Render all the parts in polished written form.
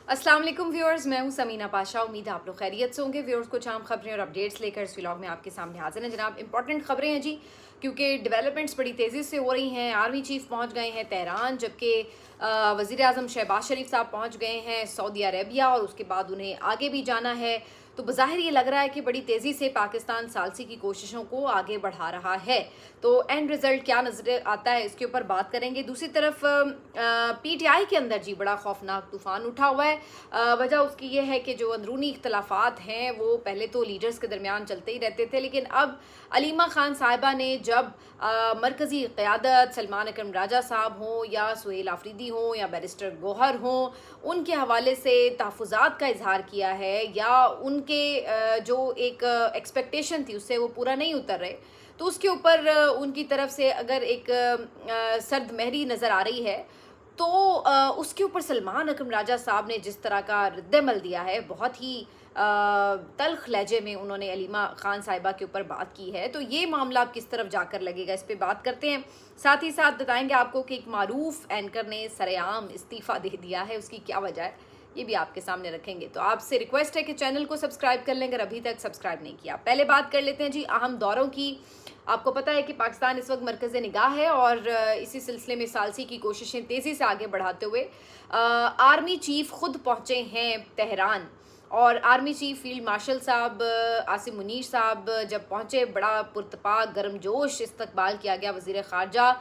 अस्सलाम वालेकुम व्यूअर्स, मैं हूं समीना पाशा। उम्मीद है आप लोग खैरियत से होंगे। व्यूअर्स, कुछ आम खबरें और अपडेट्स लेकर इस व्लॉग में आपके सामने हाजिर हैं जनाब। इंपॉर्टेंट खबरें हैं जी, क्योंकि डेवलपमेंट्स बड़ी तेज़ी से हो रही हैं। आर्मी चीफ पहुंच गए हैं तेहरान, जबकि वज़ीर आज़म शहबाज शरीफ साहब पहुंच गए हैं सऊदी अरेबिया और उसके बाद उन्हें आगे भी जाना है। तो बज़ाहिर ये लग रहा है कि बड़ी तेज़ी से पाकिस्तान सालसी की कोशिशों को आगे बढ़ा रहा है। तो एंड रिज़ल्ट क्या नज़र आता है, इसके ऊपर बात करेंगे। दूसरी तरफ पीटीआई के अंदर जी बड़ा खौफनाक तूफान उठा हुआ है। वजह उसकी ये है कि जो अंदरूनी इख्तलाफात हैं वो पहले तो लीडर्स के दरमियान चलते ही रहते थे, लेकिन अब अलीमा खान साहिबा ने जब मरकज़ी क़यादत सलमान अकरम राजा साहब हों या सुहेल आफरीदी हों या बैरिस्टर गौहर हों, उनके हवाले से तहफ़्फ़ुज़ात का इजहार किया है या उनके जो एक एक्सपेक्टेशन थी उससे वो पूरा नहीं उतर रहे, तो उसके ऊपर उनकी तरफ से अगर एक सर्द महरी नज़र आ रही है, तो उसके ऊपर सलमान अकरम राजा साहब ने जिस तरह का रद्दमल दिया है, बहुत ही तल्ख लहजे में उन्होंने अलीमा खान साहिबा के ऊपर बात की है। तो ये मामला अब किस तरफ जाकर लगेगा, इस पे बात करते हैं। साथ ही साथ बताएंगे आपको कि एक मारूफ एंकर ने सरेआम इस्तीफ़ा दे दिया है, उसकी क्या वजह है ये भी आपके सामने रखेंगे। तो आपसे रिक्वेस्ट है कि चैनल को सब्सक्राइब कर लें अगर अभी तक सब्सक्राइब नहीं किया। पहले बात कर लेते हैं जी अहम दौरों की। आपको पता है कि पाकिस्तान इस वक्त मरकज़ निगाह है और इसी सिलसिले में सालसी की कोशिशें तेज़ी से आगे बढ़ाते हुए आर्मी चीफ खुद पहुँचे हैं तेहरान। और आर्मी चीफ फील्ड मार्शल साहब आसिम मुनीर साहब जब पहुँचे, बड़ा पुरतपाक गर्मजोश इस्तकबाल किया गया वज़ीर ख़ारजा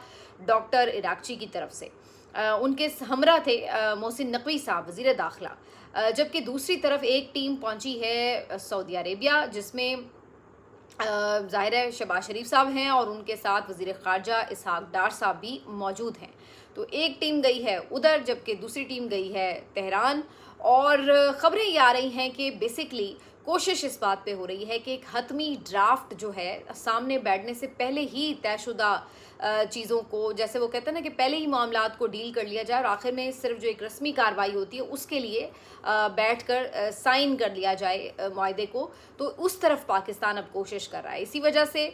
डॉक्टर इराक़ची की तरफ से। उनके हमरा थे मोहसिन नकवी साहब वज़ीर दाखिला, जबकि दूसरी तरफ एक टीम पहुंची है सऊदी अरेबिया, जिसमें ज़ाहिर है शहबाज शरीफ साहब हैं और उनके साथ वज़ीर ख़ारजा इसहाक़ डार साहब भी मौजूद हैं। तो एक टीम गई है उधर, जबकि दूसरी टीम गई है तेहरान। और ख़बरें ये आ रही हैं कि बेसिकली कोशिश इस बात पे हो रही है कि एक हतमी ड्राफ्ट जो है सामने बैठने से पहले ही तयशुदा चीज़ों को, जैसे वो कहते हैं ना कि पहले ही मामलात को डील कर लिया जाए और आखिर में सिर्फ जो एक रस्मी कार्रवाई होती है उसके लिए बैठकर साइन कर लिया जाए मुआहदे को। तो उस तरफ पाकिस्तान अब कोशिश कर रहा है। इसी वजह से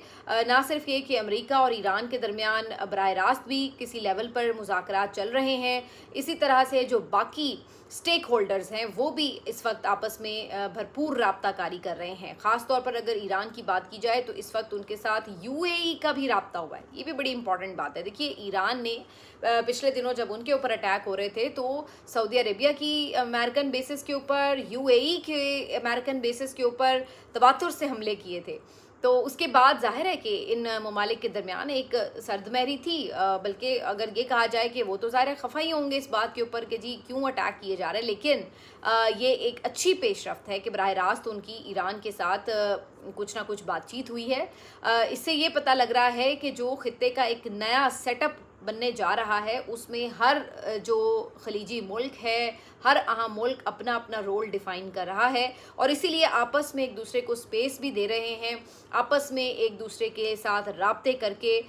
ना सिर्फ ये कि अमेरिका और ईरान के दरमियान बराह रास्त भी किसी लेवल पर मुज़ाकरात चल रहे हैं, इसी तरह से जो बाकी स्टेक होल्डर्स हैं वो भी इस वक्त आपस में भरपूर राब्ताकारी कर रहे हैं। ख़ास तौर पर अगर ईरान की बात की जाए तो इस वक्त उनके साथ यूएई का भी राब्ता हुआ है। ये भी बड़ी इंपॉर्टेंट बात है। देखिए, ईरान ने पिछले दिनों जब उनके ऊपर अटैक हो रहे थे तो सऊदी अरेबिया की अमेरिकन बेसिस के ऊपर, यूएई के अमेरिकन बेसिस के ऊपर तवातुर से हमले किए थे। तो उसके बाद जाहिर है कि इन ममालिक के दरमियान एक सर्दमहरी थी, बल्कि अगर ये कहा जाए कि वो तो ज़ाहिर खफा ही होंगे इस बात के ऊपर कि जी क्यों अटैक किए जा रहे हैं, लेकिन ये एक अच्छी पेशरफ्त है कि बराह रास्त उनकी ईरान के साथ कुछ ना कुछ बातचीत हुई है। इससे ये पता लग रहा है कि जो खित्ते का एक नया सेटअप बनने जा रहा है उसमें हर जो खलीजी मुल्क है, हर अहम मुल्क अपना अपना रोल डिफ़ाइन कर रहा है और इसीलिए आपस में एक दूसरे को स्पेस भी दे रहे हैं, आपस में एक दूसरे के साथ राब्ते करके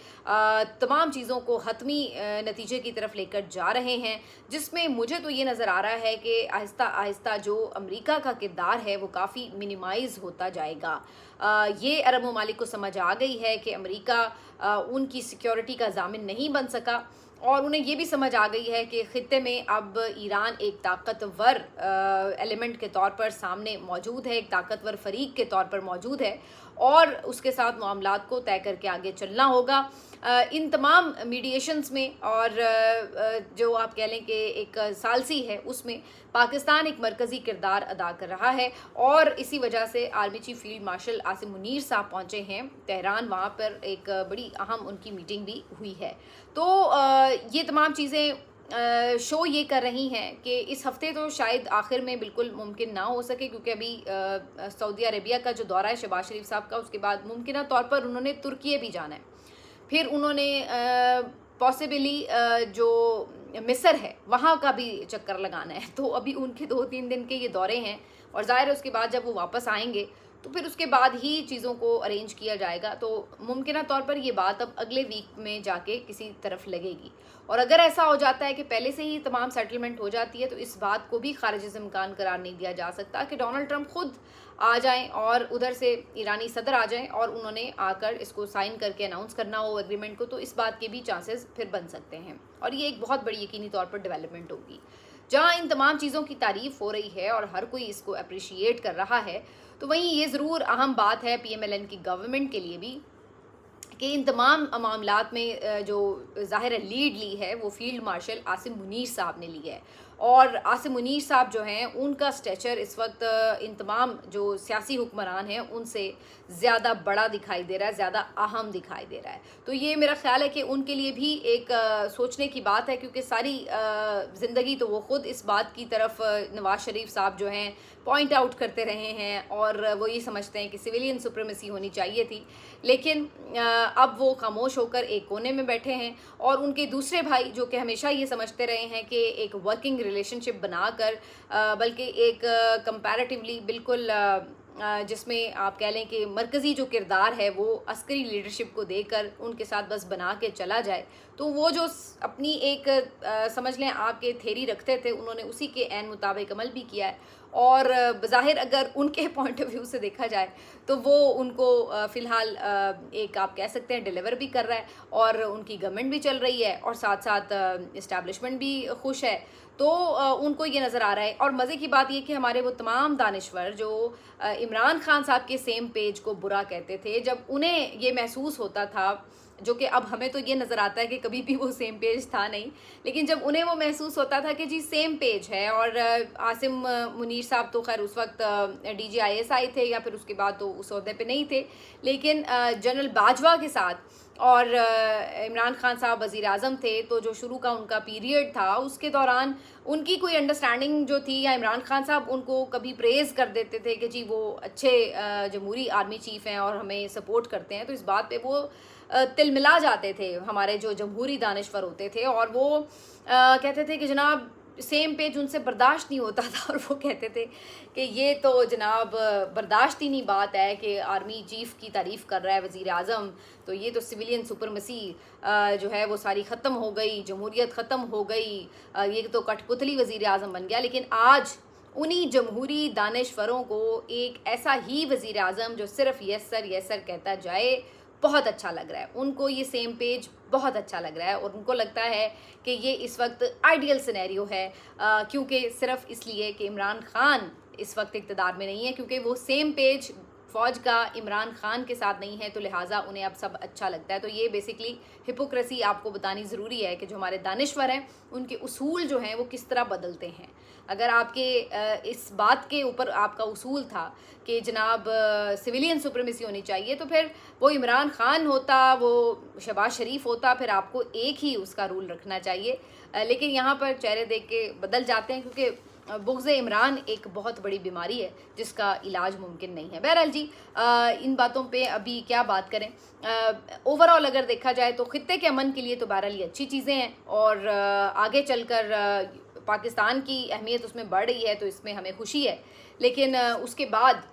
तमाम चीज़ों को हतमी नतीजे की तरफ लेकर जा रहे हैं, जिसमें मुझे तो ये नज़र आ रहा है कि आहिस्ता आहिस्ता जो अमेरिका का किरदार है वो काफ़ी मिनिमाइज़ होता जाएगा। ये अरब ममालिक को समझ आ गई है कि अमेरिका उनकी सिक्योरिटी का ज़ामिन नहीं बन सका और उन्हें ये भी समझ आ गई है कि ख़ित्ते में अब ईरान एक ताकतवर एलिमेंट के तौर पर सामने मौजूद है, एक ताकतवर फरीक के तौर पर मौजूद है और उसके साथ मामलात को तय करके आगे चलना होगा। इन तमाम मीडिएशंस में और जो आप कह लें कि एक सालसी है उसमें पाकिस्तान एक मरकज़ी किरदार अदा कर रहा है और इसी वजह से army chief field marshal Asim Munir साहब पहुँचे हैं तेहरान। वहाँ पर एक बड़ी अहम उनकी मीटिंग भी हुई है। तो ये तमाम चीज़ें शो ये कर रही हैं कि इस हफ्ते तो शायद आखिर में बिल्कुल मुमकिन ना हो सके, क्योंकि अभी सऊदी अरेबिया का जो दौरा है शहबाज शरीफ साहब का, उसके बाद मुमकिन तौर पर उन्होंने तुर्की भी जाना है, फिर उन्होंने पॉसिबली जो मिस्र है वहाँ का भी चक्कर लगाना है। तो अभी उनके 2-3 दिन के ये दौरे हैं और ज़ाहिर है उसके बाद जब वो वापस आएंगे तो फिर उसके बाद ही चीज़ों को अरेंज किया जाएगा। तो मुमकिन तौर पर ये बात अब अगले वीक में जाके किसी तरफ लगेगी और अगर ऐसा हो जाता है कि पहले से ही तमाम सेटलमेंट हो जाती है तो इस बात को भी खारिज इम्कान करार नहीं दिया जा सकता कि डोनाल्ड ट्रंप खुद आ जाएं और उधर से ईरानी सदर आ जाएं और उन्होंने आकर इसको साइन करके अनाउंस करना हो एग्रीमेंट को, तो इस बात के भी चांसेस फिर बन सकते हैं और ये एक बहुत बड़ी यकीनी तौर पर डेवलपमेंट होगी। जहाँ इन तमाम चीज़ों की तारीफ़ हो रही है और हर कोई इसको अप्रिशिएट कर रहा है, तो वहीं ये ज़रूर अहम बात है PMLN की गवर्नमेंट के लिए भी कि इन तमाम मामलात में जो ज़ाहिर लीड ली है वो फील्ड मार्शल आसिम मुनीर साहब ने ली है। और आसिम मुनीर साहब जो हैं उनका स्टेचर इस वक्त इन तमाम जो सियासी हुक्मरान हैं उनसे ज़्यादा बड़ा दिखाई दे रहा है, ज़्यादा अहम दिखाई दे रहा है। तो ये मेरा ख़्याल है कि उनके लिए भी एक सोचने की बात है, क्योंकि सारी ज़िंदगी तो वो ख़ुद इस बात की तरफ नवाज़ शरीफ साहब जो हैं पॉइंट आउट करते रहे हैं और वो ये समझते हैं कि सिविलियन सुप्रीमेसी होनी चाहिए थी, लेकिन अब वो खामोश होकर एक कोने में बैठे हैं। और उनके दूसरे भाई जो कि हमेशा ये समझते रहे हैं कि एक वर्किंग रिलेशनशिप बनाकर, बल्कि एक कंपैरेटिवली बिल्कुल जिसमें आप कह लें कि मरकज़ी जो किरदार है वो अस्करी लीडरशिप को देकर उनके साथ बस बना के चला जाए, तो वो जो अपनी एक समझ लें आपके थेरी रखते थे उन्होंने उसी के ऐन मुताबिक अमल भी किया है। और बज़ाहिर अगर उनके पॉइंट ऑफ व्यू से देखा जाए तो वो उनको फ़िलहाल एक आप कह सकते हैं डिलीवर भी कर रहा है, और उनकी गवर्नमेंट भी चल रही है और साथ साथ इस्टेब्लिशमेंट भी खुश है। तो उनको ये नज़र आ रहा है। और मज़े की बात ये कि हमारे वो तमाम दानिश्वर जो इमरान खान साहब के सेम पेज को बुरा कहते थे, जब उन्हें ये महसूस होता था, जो कि अब हमें तो ये नज़र आता है कि कभी भी वो सेम पेज था नहीं, लेकिन जब उन्हें वो महसूस होता था कि जी सेम पेज है। और आसिम मुनीर साहब तो खैर उस वक्त DGISI थे या फिर उसके बाद तो उस ओहदे पे नहीं थे, लेकिन जनरल बाजवा के साथ और इमरान खान साहब वज़ीर आज़म थे, तो जो शुरू का उनका पीरियड था उसके दौरान उनकी कोई अंडरस्टैंडिंग जो थी, या इमरान खान साहब उनको कभी प्रेज़ कर देते थे कि जी वो अच्छे जमहूरी आर्मी चीफ़ हैं और हमें सपोर्ट करते हैं, तो इस बात पे वो तिलमिला जाते थे हमारे जो जमहूरी दानिश्वर होते थे। और वो कहते थे कि जनाब सेम पेज उनसे बर्दाश्त नहीं होता था, और वो कहते थे कि ये तो जनाब बर्दाश्त ही नहीं बात है कि आर्मी चीफ़ की तारीफ़ कर रहा है वज़ीर आज़म, तो ये तो सिविलियन सुपरमसी जो है वो सारी ख़त्म हो गई, जमहूरियत ख़त्म हो गई, ये तो कठपुतली वज़ीर आज़म बन गया। लेकिन आज उन्हीं जमहूरी दानिश्वरों को एक ऐसा ही वज़ीर आज़म जो सिर्फ यस सर कहता जाए बहुत अच्छा लग रहा है। उनको ये सेम पेज बहुत अच्छा लग रहा है और उनको लगता है कि ये इस वक्त आइडियल सिनेरियो है, क्योंकि सिर्फ इसलिए कि इमरान खान इस वक्त इक़्तिदार में नहीं है, क्योंकि वो सेम पेज फ़ौज का इमरान खान के साथ नहीं है, तो लिहाजा उन्हें अब सब अच्छा लगता है। तो ये बेसिकली हिपोक्रेसी आपको बतानी ज़रूरी है कि जो हमारे दानिश्वर हैं उनके उसूल जो हैं वो किस तरह बदलते हैं। अगर आपके इस बात के ऊपर आपका उसूल था कि जनाब सिविलियन सुप्रीमेसी होनी चाहिए, तो फिर वो इमरान खान होता, वो शहबाज शरीफ होता, फिर आपको एक ही उसका रूल रखना चाहिए। लेकिन यहाँ पर चेहरे देख के बदल जाते हैं, क्योंकि बुग़्ज़ इमरान एक बहुत बड़ी बीमारी है जिसका इलाज मुमकिन नहीं है। बहरहाल जी, इन बातों पे अभी क्या बात करें। ओवरऑल अगर देखा जाए तो ख़ित्ते के अमन के लिए तो बहरहाल ये अच्छी चीज़ें हैं, और आगे चलकर पाकिस्तान की अहमियत उसमें बढ़ रही है, तो इसमें हमें खुशी है। लेकिन उसके बाद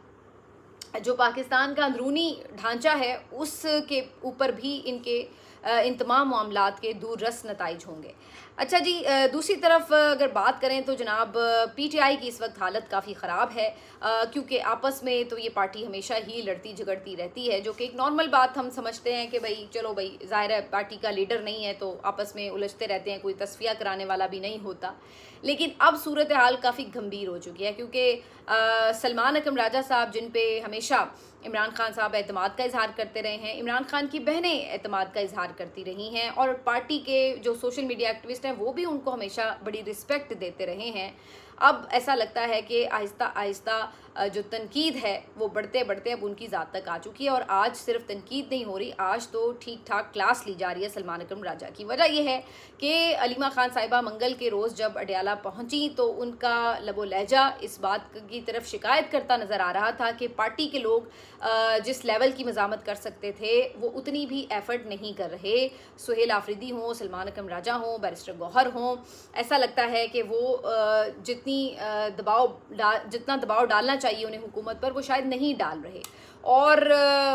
जो पाकिस्तान का अंदरूनी ढांचा है उसके ऊपर भी इनके इन तमाम मामलात के दूररस नताइज होंगे। अच्छा जी, दूसरी तरफ अगर बात करें तो जनाब PTI की इस वक्त हालत काफ़ी ख़राब है, क्योंकि आपस में तो ये पार्टी हमेशा ही लड़ती झगड़ती रहती है, जो कि एक नॉर्मल बात हम समझते हैं कि भाई चलो भाई ज़ाहिर है पार्टी का लीडर नहीं है तो आपस में उलझते रहते हैं, कोई तस्फिया कराने वाला भी नहीं होता। लेकिन अब सूरत हाल काफ़ी गंभीर हो चुकी है, क्योंकि सलमान अकरम राजा साहब, जिन पे हमेशा इमरान खान साहब एतमाद का इजहार करते रहे हैं, इमरान खान की बहनें एतमाद का इजहार करती रही हैं, और पार्टी के जो सोशल मीडिया एक्टिविस्ट हैं वो भी उनको हमेशा बड़ी रिस्पेक्ट देते रहे हैं। अब ऐसा लगता है कि आहिस्ता आहिस्ता जो तनकीद है वो बढ़ते बढ़ते अब उनकी ज़ात तक आ चुकी है, और आज सिर्फ तनकीद नहीं हो रही, आज तो ठीक ठाक क्लास ली जा रही है सलमान अकरम राजा की। वजह यह है कि अलीमा खान साहिबा मंगल के रोज़ जब अडयाला पहुंची तो उनका लबो लहजा इस बात की तरफ शिकायत करता नज़र आ रहा था कि पार्टी के लोग जिस लेवल की मज़ामत कर सकते थे वो उतनी भी एफ़र्ट नहीं कर रहे। सुहेल आफरीदी हों, सलमान अकरम राजा हों, बैरिस्टर गौहर हों, ऐसा लगता है कि वो जितना दबाव डालना चाहिए उन्हें हुकूमत पर, वो शायद नहीं डाल रहे। और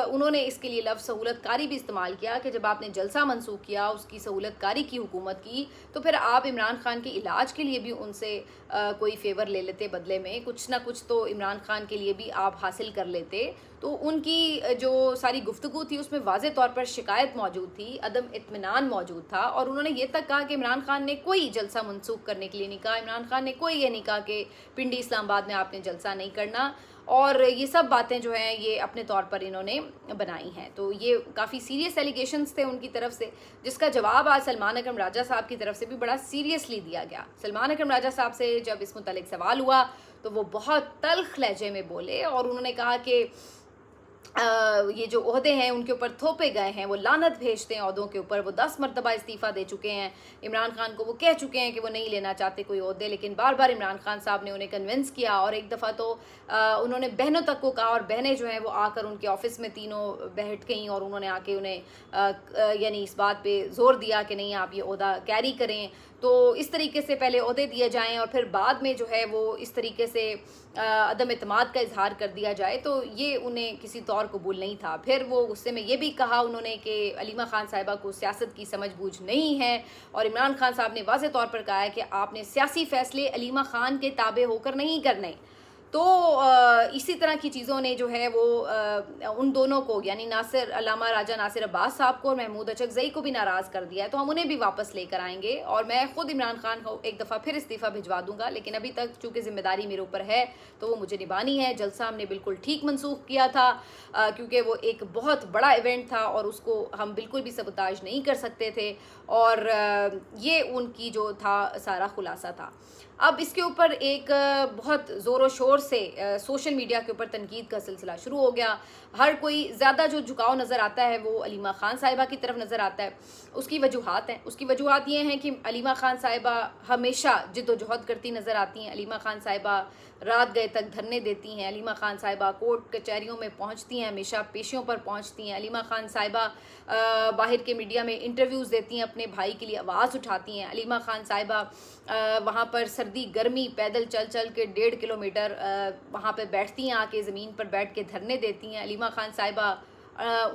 उन्होंने इसके लिए लफ्ज़ सहूलतकारी भी इस्तेमाल किया कि जब आपने जलसा मनसूख किया, उसकी सहूलतकारी की हुकूमत की, तो फिर आप इमरान खान के इलाज के लिए भी उनसे कोई फेवर ले लेते, बदले में कुछ ना कुछ तो इमरान खान के लिए भी आप हासिल कर लेते। तो उनकी जो सारी गुफ्तगू थी उसमें वाज़े तौर पर शिकायत मौजूद थी, अदम इत्मीनान मौजूद था, और उन्होंने ये तक कहा कि इमरान खान ने कोई जलसा मनसूख करने के लिए नहीं कहा, इमरान खान ने कोई ये नहीं कहा कि पिंडी इस्लामाबाद में आपने जलसा नहीं करना, और ये सब बातें जो हैं ये अपने तौर पर इन्होंने बनाई हैं। तो ये काफ़ी सीरियस एलिगेशंस थे उनकी तरफ से, जिसका जवाब आज सलमान अकरम राजा साहब की तरफ से भी बड़ा सीरियसली दिया गया। सलमान अकरम राजा साहब से जब इस मुतालिक सवाल हुआ तो वो बहुत तल्ख लहजे में बोले और उन्होंने कहा कि ये जो ओहदे हैं उनके ऊपर थोपे गए हैं, वो लानत भेजते हैं ओहदों के ऊपर। वो 10 मरतबा इस्तीफ़ा दे चुके हैं इमरान खान को, वो कह चुके हैं कि वो नहीं लेना चाहते कोई ओहदे, लेकिन बार बार इमरान खान साहब ने उन्हें कन्विंस किया, और एक दफ़ा तो उन्होंने बहनों तक को कहा, और बहनें जो हैं वो आकर उनके ऑफिस में तीनों बैठ गईं, और उन्होंने आके उन्हें यानी इस बात पर जोर दिया कि नहीं आप ये ओहदा कैरी करें। तो इस तरीके से पहले ओहदे दिए जाएं और फिर बाद में जो है वो इस तरीके से अदम एतमाद का इजहार कर दिया जाए, तो ये उन्हें किसी तौर कबूल नहीं था। फिर वो गुस्से में ये भी कहा उन्होंने कि अलीमा खान साहिबा को सियासत की समझ बूझ नहीं है, और इमरान खान साहब ने वाज़े तौर पर कहा है कि आपने सियासी फ़ैसले अलीमा खान के ताबे होकर नहीं करने। तो इसी तरह की चीज़ों ने जो है वो उन दोनों को, यानी नासिर अल्लामा राजा नासिर अब्बास साहब को और महमूद अचकज़ई को भी नाराज़ कर दिया है। तो हम उन्हें भी वापस लेकर आएंगे, और मैं ख़ुद इमरान खान को एक दफ़ा फिर इस्तीफ़ा भिजवा दूंगा, लेकिन अभी तक चूँकि ज़िम्मेदारी मेरे ऊपर है तो वो मुझे निभानी है। जलसा हमने बिल्कुल ठीक मनसूख किया था, क्योंकि वो एक बहुत बड़ा इवेंट था और उसको हम बिल्कुल भी सबताज नहीं कर सकते थे, और ये उनकी जो था सारा खुलासा था। अब इसके ऊपर एक बहुत ज़ोर शोर से सोशल मीडिया के ऊपर तनकीद का सिलसिला शुरू हो गया। हर कोई ज़्यादा जो झुकाव नज़र आता है वो अलीमा खान साहिबा की तरफ नज़र आता है। उसकी वजूहात हैं, उसकी वजूहात ये हैं कि अलीमा खान साहिबा हमेशा जिद्दोजहद करती नज़र आती हैं। अलीमा खान साहिबा रात गए तक धरने देती हैं। अलीमा खान साहिबा कोर्ट कचहरियों में पहुंचती हैं, हमेशा पेशियों पर पहुंचती हैं। अलीमा खान साहिबा बाहर के मीडिया में इंटरव्यूज़ देती हैं, अपने भाई के लिए आवाज़ उठाती हैं। अलीमा खान साहिबा वहाँ पर सर्दी गर्मी पैदल चल चल के 1.5 किलोमीटर वहाँ पर बैठती हैं, आके ज़मीन पर बैठ के धरने देती हैं। अलीमा खान साहिबा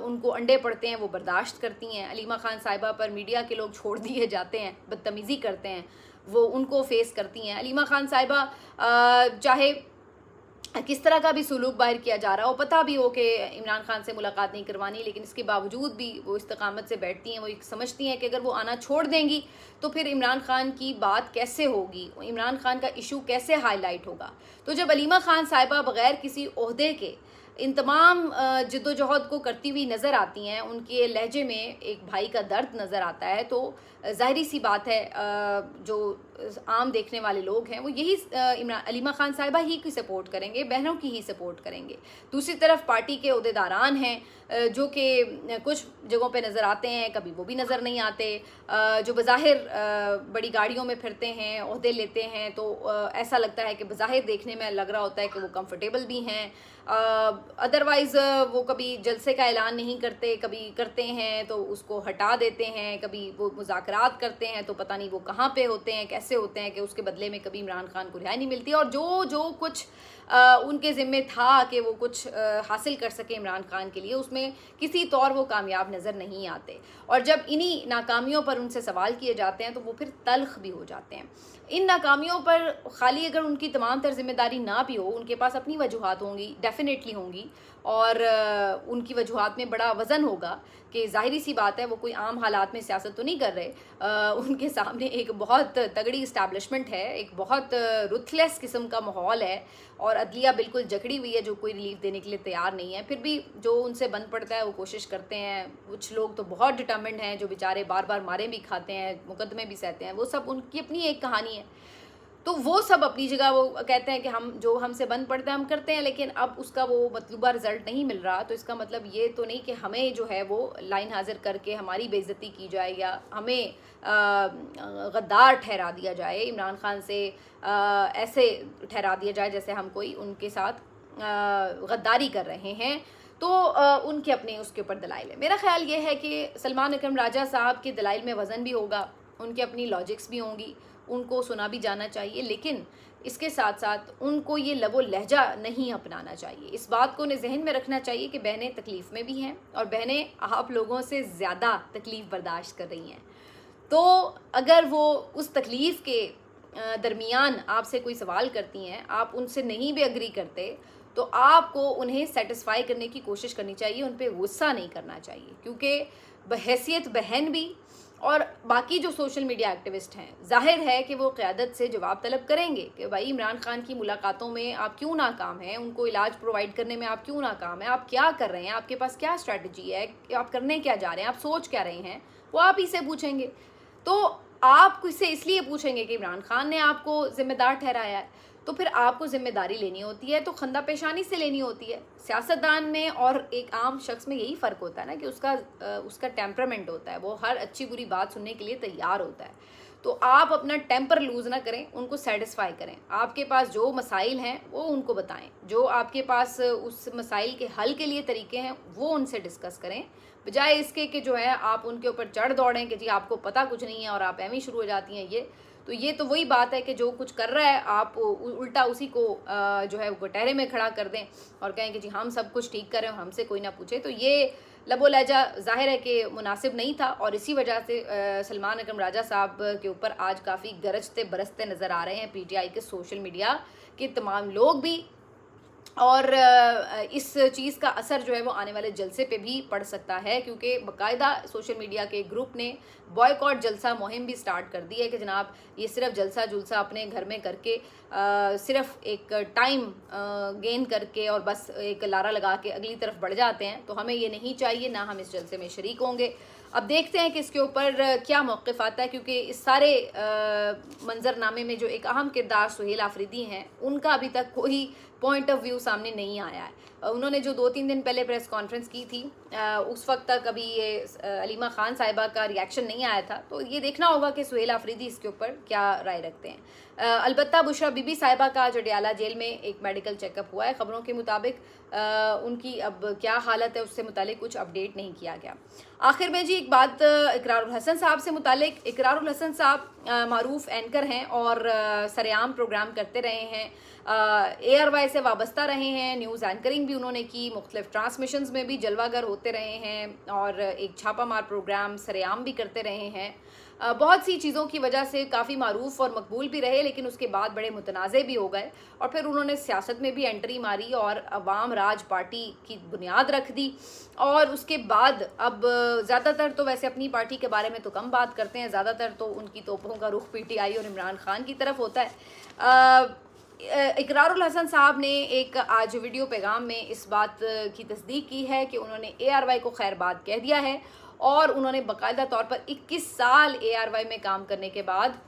उनको अंडे पड़ते हैं वो बर्दाश्त करती हैं। अलीमा खान साहिबा पर मीडिया के लोग छोड़ दिए जाते हैं, बदतमीज़ी करते हैं, वो उनको फेस करती हैं। अलीमा खान साहिबा चाहे किस तरह का भी सुलूक बाहर किया जा रहा हो, पता भी हो कि इमरान खान से मुलाकात नहीं करवानी, लेकिन इसके बावजूद भी वो इस्तकामत से बैठती हैं। वो समझती हैं कि अगर वो आना छोड़ देंगी तो फिर इमरान खान की बात कैसे होगी, इमरान खान का इशू कैसे हाईलाइट होगा। तो जब अलीमा खान साहिबा बग़ैर किसी ओहदे के इन तमाम जिद्दोजहद को करती हुई नज़र आती हैं, उनके लहजे में एक भाई का दर्द नज़र आता है, तो ज़ाहिरी सी बात है जो आम देखने वाले लोग हैं वो यही अलीमा खान साहिबा ही की सपोर्ट करेंगे, बहनों की ही सपोर्ट करेंगे। दूसरी तरफ पार्टी के ओहदेदारान हैं जो कि कुछ जगहों पे नज़र आते हैं, कभी वो भी नज़र नहीं आते, जो बज़ाहिर बड़ी गाड़ियों में फिरते हैं, ओहदे लेते हैं, तो ऐसा लगता है कि बज़ाहिर देखने में लग रहा होता है कि वो कंफर्टेबल भी हैं। अदरवाइज़ वो कभी जलसे का ऐलान नहीं करते, कभी करते हैं तो उसको हटा देते हैं, कभी वो मुज़ाकरात करते हैं तो पता नहीं वो कहाँ पे होते हैं, कैसे होते हैं, कि उसके बदले में कभी इमरान खान को रिहाई नहीं मिलती, और जो कुछ उनके ज़िम्मे था कि वो कुछ हासिल कर सके इमरान खान के लिए, उसमें किसी तौर वो कामयाब नज़र नहीं आते। और जब इन्हीं नाकामियों पर उनसे सवाल किए जाते हैं तो वो फिर तल्ख भी हो जाते हैं। इन नाकामियों पर खाली अगर उनकी तमाम तर जिम्मेदारी ना भी हो, उनके पास अपनी वजूहात होंगी, डेफिनेटली होंगी, और उनकी वजूहात में बड़ा वज़न होगा कि ज़ाहिरी सी बात है वो कोई आम हालात में सियासत तो नहीं कर रहे। उनके सामने एक बहुत तगड़ी इस्टेब्लिशमेंट है, एक बहुत रुथलेस किस्म का माहौल है, और अदलिया बिल्कुल जकड़ी हुई है जो कोई रिलीफ देने के लिए तैयार नहीं है। फिर भी जो उनसे बन पड़ता है वो कोशिश करते हैं। कुछ लोग तो बहुत डिटर्मिन्ड हैं जो बेचारे बार बार मारे भी खाते हैं, मुकदमे भी सहते हैं, वो सब उनकी अपनी एक कहानी है। तो वो सब अपनी जगह वो कहते हैं कि हम जो हमसे बन पड़ता है हम करते हैं, लेकिन अब उसका वो मतलूबा रिज़ल्ट नहीं मिल रहा, तो इसका मतलब ये तो नहीं कि हमें जो है वो लाइन हाजिर करके हमारी बेइज्जती की जाए या हमें गद्दार ठहरा दिया जाए, इमरान खान से ऐसे ठहरा दिया जाए जैसे हम कोई उनके साथ गद्दारी कर रहे हैं। तो उनके अपने उसके ऊपर दलाइल है। मेरा ख्याल ये है कि सलमान अकरम राजा साहब के दलाइल में वज़न भी होगा, उनके अपनी लॉजिक्स भी होंगी, उनको सुना भी जाना चाहिए, लेकिन इसके साथ साथ उनको ये लबो लहजा नहीं अपनाना चाहिए। इस बात को उन्हें जहन में रखना चाहिए कि बहनें तकलीफ़ में भी हैं और बहनें आप लोगों से ज़्यादा तकलीफ़ बर्दाश्त कर रही हैं। तो अगर वो उस तकलीफ़ के दरमियान आपसे कोई सवाल करती हैं, आप उनसे नहीं भी एग्री करते, तो आपको उन्हें सेटिस्फाई करने की कोशिश करनी चाहिए, उन पे गुस्सा नहीं करना चाहिए, क्योंकि बहैसियत बहन भी और बाकी जो सोशल मीडिया एक्टिविस्ट हैं, जाहिर है कि वो क़यादत से जवाब तलब करेंगे कि भाई इमरान खान की मुलाकातों में आप क्यों नाकाम हैं, उनको इलाज प्रोवाइड करने में आप क्यों नाकाम हैं, आप क्या कर रहे हैं, आपके पास क्या स्ट्रैटेजी है, आप करने क्या जा रहे हैं, आप सोच क्या रहे हैं, वो आप ही से पूछेंगे। तो आप इससे इसलिए पूछेंगे कि इमरान खान ने आपको ज़िम्मेदार ठहराया है, तो फिर आपको ज़िम्मेदारी लेनी होती है तो खंदा पेशानी से लेनी होती है। सियासतदान में और एक आम शख्स में यही फ़र्क होता है ना कि उसका टेम्परामेंट होता है, वो हर अच्छी बुरी बात सुनने के लिए तैयार होता है। तो आप अपना टेम्पर लूज़ ना करें, उनको सेटिस्फाई करें। आपके पास जो मसाइल हैं वो उनको बताएं, जो आपके पास उस मसाइल के हल के लिए तरीके हैं वो उनसे डिस्कस करें, बजाय इसके कि जो है आप उनके ऊपर चढ़ दौड़ें कि जी आपको पता कुछ नहीं है और आप एम ही शुरू हो जाती हैं। ये तो वही बात है कि जो कुछ कर रहा है आप उल्टा उसी को जो है गटहरे में खड़ा कर दें और कहें कि जी हम सब कुछ ठीक करें और हमसे कोई ना पूछे। तो ये लबो लहजा ज़ाहिर है कि मुनासिब नहीं था और इसी वजह से सलमान अकरम राजा साहब के ऊपर आज काफ़ी गरजते बरसते नज़र आ रहे हैं पीटीआई के सोशल मीडिया के तमाम लोग भी, और इस चीज़ का असर जो है वो आने वाले जलसे पे भी पड़ सकता है, क्योंकि बाकायदा सोशल मीडिया के ग्रुप ने बॉयकॉट जलसा मुहिम भी स्टार्ट कर दी है कि जनाब ये सिर्फ जलसा जुलसा अपने घर में करके सिर्फ एक टाइम गेन करके और बस एक लारा लगा के अगली तरफ बढ़ जाते हैं। तो हमें ये नहीं चाहिए, ना हम इस जलसे में शरीक होंगे। अब देखते हैं कि इसके ऊपर क्या मौक़िफ़ आता है, क्योंकि इस सारे मंजरनामे में जो एक अहम किरदार सुहेल आफरीदी हैं उनका अभी तक कोई पॉइंट ऑफ व्यू सामने नहीं आया है। उन्होंने जो 2-3 दिन पहले प्रेस कॉन्फ्रेंस की थी उस वक्त तक अभी ये अलीमा खान साहिबा का रिएक्शन नहीं आया था, तो ये देखना होगा कि सुहेल आफरीदी इसके ऊपर क्या राय रखते हैं। अलबत्ता बुशरा बीबी साहिबा का जडियाला जेल में एक मेडिकल चेकअप हुआ है, ख़बरों के मुताबिक उनकी अब क्या हालत है उससे मुतालिक कुछ अपडेट नहीं किया गया। आखिर में जी एक बात इकरारुल हसन साहब से मुतालिक। इकरारुल हसन साहब मारूफ एंकर हैं और सरेआम प्रोग्राम करते रहे हैं, ARY से वाबस्ता रहे हैं, न्यूज़ एंकरिंग भी उन्होंने की, मुख्तलिफ ट्रांसमिशंस में भी जलवागर होते रहे हैं और एक छापा मार प्रोग्राम सरेआम भी करते रहे हैं। बहुत सी चीज़ों की वजह से काफ़ी मारूफ और मकबूल भी रहे, लेकिन उसके बाद बड़े मुतनाज़े भी हो गए और फिर उन्होंने सियासत में भी एंट्री मारी और अवाम राज पार्टी की बुनियाद रख दी। और उसके बाद अब ज़्यादातर तो वैसे अपनी पार्टी के बारे में तो कम बात करते हैं, ज़्यादातर तो उनकी तोपों का रुख PTI और इमरान खान की तरफ होता है। इकरारुल हसन साहब ने एक आज वीडियो पैगाम में इस बात की तस्दीक की है कि उन्होंने ARY को खैरबाद कह दिया है और उन्होंने बाकायदा तौर पर 21 साल ARY में काम करने के बाद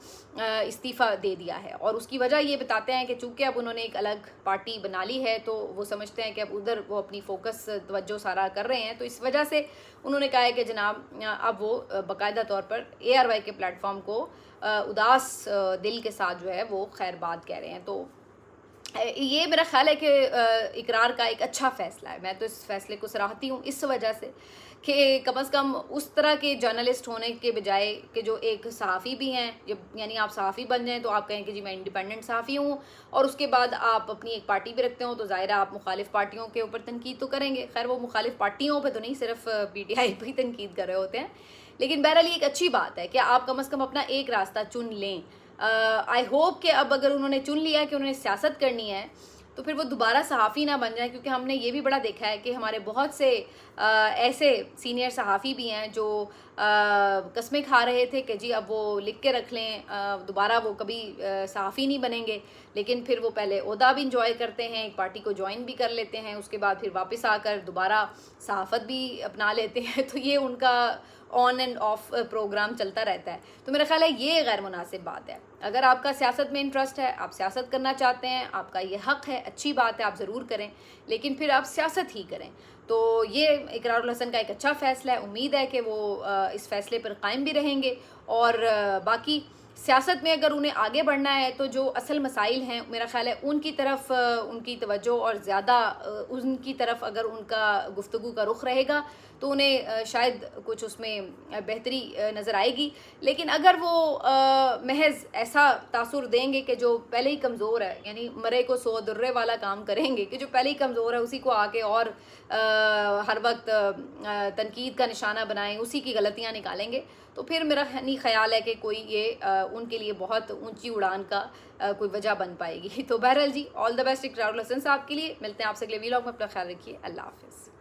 इस्तीफ़ा दे दिया है। और उसकी वजह ये बताते हैं कि चूँकि अब उन्होंने एक अलग पार्टी बना ली है तो वो समझते हैं कि अब उधर वो अपनी फ़ोकस तवज्जो सारा कर रहे हैं, तो इस वजह से उन्होंने कहा है कि जनाब अब वो बाकायदा तौर पर ARY के प्लेटफॉर्म को उदास दिल के साथ जो है वो खैरबाद कह रहे हैं। तो ये मेरा ख्याल है कि इकरार का एक अच्छा फ़ैसला है। मैं तो इस फ़ैसले को सराहती हूँ इस वजह से कि कम अज़ कम उस तरह के जर्नलिस्ट होने के बजाय कि जो एक सहाफ़ी भी हैं, जब यानी आप सहाफ़ी बन जाएं तो आप कहें कि जी मैं इंडिपेंडेंट सहाफ़ी हूँ और उसके बाद आप अपनी एक पार्टी भी रखते हो, तो ज़ाहिर है आप मुखालिफ पार्टियों के ऊपर तनकीद तो करेंगे। खैर वो मुखालिफ पार्टियों पर तो नहीं, सिर्फ PTI पर ही तनकीद कर रहे होते हैं, लेकिन बहरहाल ये एक अच्छी बात है कि आप कम अज़ कम अपना एक रास्ता चुन लें। आई होप कि अब अगर उन्होंने चुन लिया कि उन्होंने सियासत करनी है तो फिर वो दोबारा सहाफ़ी ना बन जाए, क्योंकि हमने ये भी बड़ा देखा है कि हमारे बहुत से ऐसे सीनियर सहाफ़ी भी हैं जो कस्में खा रहे थे कि जी अब वो लिख के रख लें, दोबारा वो कभी सहाफ़ी नहीं बनेंगे, लेकिन फिर वो पहले ओहदा भी इंजॉय करते हैं, एक पार्टी को ज्वाइन भी कर लेते हैं, उसके बाद फिर वापस आकर दोबारा सहाफ़त भी अपना लेते हैं। तो ये उनका ऑन एंड ऑफ प्रोग्राम चलता रहता है। तो मेरा ख्याल है ये गैर मुनासिब बात है। अगर आपका सियासत में इंटरेस्ट है, आप सियासत करना चाहते हैं, आपका ये हक़ है, अच्छी बात है, आप ज़रूर करें, लेकिन फिर आप सियासत ही करें। तो ये इकरारुल हसन का एक अच्छा फ़ैसला है। उम्मीद है कि वो इस फ़ैसले पर कायम भी रहेंगे और बाकी सियासत में अगर उन्हें आगे बढ़ना है तो जो असल मसाइल हैं मेरा ख़्याल है उनकी तरफ उनकी तवज्जो और ज़्यादा उनकी तरफ अगर उनका गुफ्तगू का रुख रहेगा तो उन्हें शायद कुछ उसमें बेहतरी नज़र आएगी। लेकिन अगर वो महज ऐसा तासुर देंगे कि जो पहले ही कमज़ोर है, यानी मरे को सौ दुर्रे वाला काम करेंगे कि जो पहले ही कमज़ोर है उसी को आके और हर वक्त तनकीद का निशाना बनाएं, उसी की गलतियां निकालेंगे, तो फिर मेरा नहीं ख्याल है कि कोई ये उनके लिए बहुत ऊंची उड़ान का कोई वजह बन पाएगी। तो बहरहाल जी, all the best Ikrarul Hasan साहब के लिए। मिलते हैं आपसे अगले वीलॉग में। अपना ख्याल रखिए। अल्लाह हाफिज़।